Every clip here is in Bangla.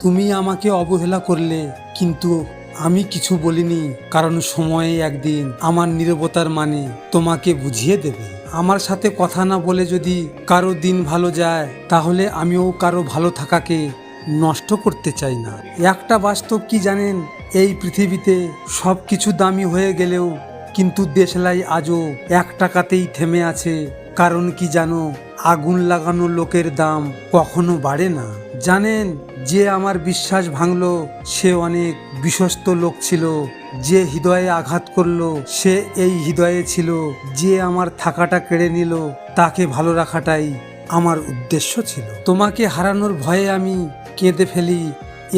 তুমি আমাকে অবহেলা করলে, কিন্তু আমি কিছু বলিনি, কারণ সময়ে একদিন আমার নীরবতার মানে তোমাকে বুঝিয়ে দেবে। আমার সাথে কথা না বলে যদি কারো দিন ভালো যায়, তাহলে আমিও কারো ভালো থাকাকে নষ্ট করতে চাই না। একটা বাস্তব কি জানেন, এই পৃথিবীতে সব কিছু দামি হয়ে গেলেও কিন্তু দেশলাই আজও 1 টাকাতেই থেমে আছে। কারণ কি জানো, আগুন লাগানো লোকের দাম কখনো বাড়ে না। জানেন, যে আমার বিশ্বাস ভাঙলো সে অনেক বিশ্বস্ত লোক ছিল। যে হৃদয়ে আঘাত করলো সে এই হৃদয়ে ছিল। যে আমার থাকাটা কেড়ে নিল তাকে ভালো রাখাটাই আমার উদ্দেশ্য ছিল। তোমাকে হারানোর ভয়ে আমি কেঁদে ফেলি।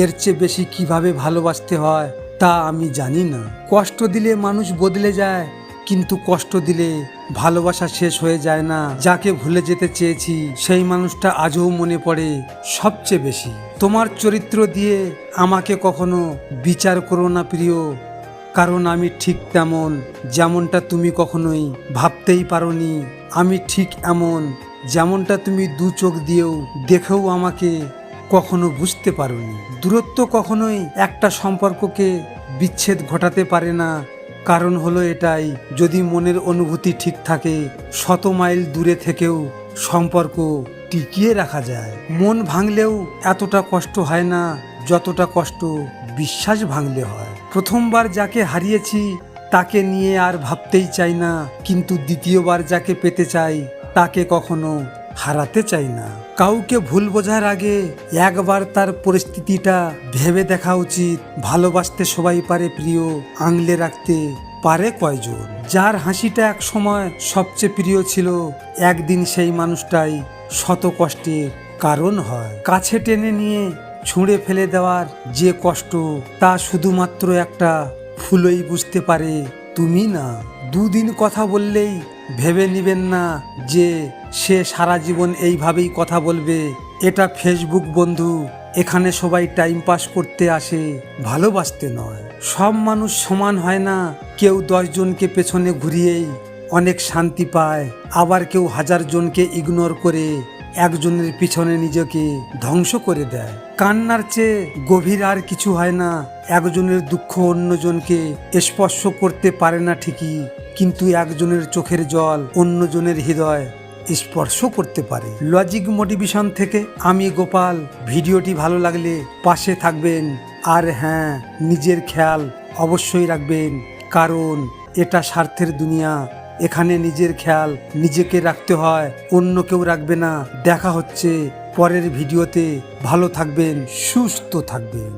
এর চেয়ে বেশি কিভাবে ভালোবাসতে হয় তা আমি জানি না। কষ্ট দিলে মানুষ বদলে যায়, কিন্তু কষ্ট দিলে ভালোবাসা শেষ হয়ে যায় না। যাকে ভুলে যেতে চেয়েছি সেই মানুষটা আজও মনে পড়ে সবচেয়ে বেশি। তোমার চরিত্র দিয়ে আমাকে কখনো বিচার করো না প্রিয়, কারণ আমি ঠিক তেমন যেমনটা তুমি কখনোই ভাবতেই পারোনি। আমি ঠিক এমন যেমনটা তুমি 2 চোখ দিয়েও দেখেও আমাকে কখনো বুঝতে পারোনি। দূরত্ব কখনোই একটা সম্পর্ককে বিচ্ছেদ ঘটাতে পারে না। কারণ হলো এটাই, যদি মনের অনুভূতি ঠিক থাকে, 100 মাইল দূরে থেকেও সম্পর্ক টিকিয়ে রাখা যায়। মন ভাঙলেও এতটা কষ্ট হয় না যতটা কষ্ট বিশ্বাস ভাঙলে হয়। প্রথমবার যাকে হারিয়েছি তাকে নিয়ে আর ভাবতেই চাই না, কিন্তু দ্বিতীয়বার যাকে পেতে চাই তাকে কখনো হারাতে চাই না। কাউকে ভুল বোঝার আগে একবার তার পরিস্থিতিটা ভেবে দেখা উচিত। ভালোবাসতে সবাই পারে প্রিয়, আংলে রাখতে পারে কয়জন। যার হাসিটা এক সময় সবচেয়ে প্রিয় ছিল, একদিন সেই মানুষটাই শত কষ্টের কারণ হয়। কাছে টেনে নিয়ে ছুঁড়ে ফেলে দেওয়ার যে কষ্ট, তা শুধুমাত্র একটা ফুলই বুঝতে পারে, তুমি না। 2 দিন কথা বললেই ভেবে নিবেন না যে সে সারা জীবন এইভাবেই কথা বলবে। এটা ফেসবুক বন্ধু, এখানে সবাই টাইম পাস করতে আসে, ভালোবাসতে নয়। সব মানুষ সমান হয় না। কেউ 10 জনকে পেছনে ঘুরিয়েই অনেক শান্তি পায়, আবার কেউ 1000 জনকে ইগনোর করে একজনের পিছনে নিজেকে ধ্বংস করে দেয়। কান্নার চেয়ে গভীর আর কিছু হয় না। একজনের দুঃখ অন্যজনকে স্পর্শ করতে পারে না ঠিকই, কিন্তু একজনের চোখের জল অন্যজনের হৃদয় স্পর্শ করতে পারে। লজিক মোটিভেশন থেকে আমি গোপাল। ভিডিওটি ভালো লাগলে পাশে থাকবেন, আর হ্যাঁ, নিজের খেয়াল অবশ্যই রাখবেন, কারণ এটা স্বার্থের দুনিয়া। এখানে নিজের খেয়াল নিজেকে রাখতে হয়, অন্য কেউ রাখবে না। দেখা হচ্ছে পরের ভিডিওতে। ভালো থাকবেন, সুস্থ থাকবেন।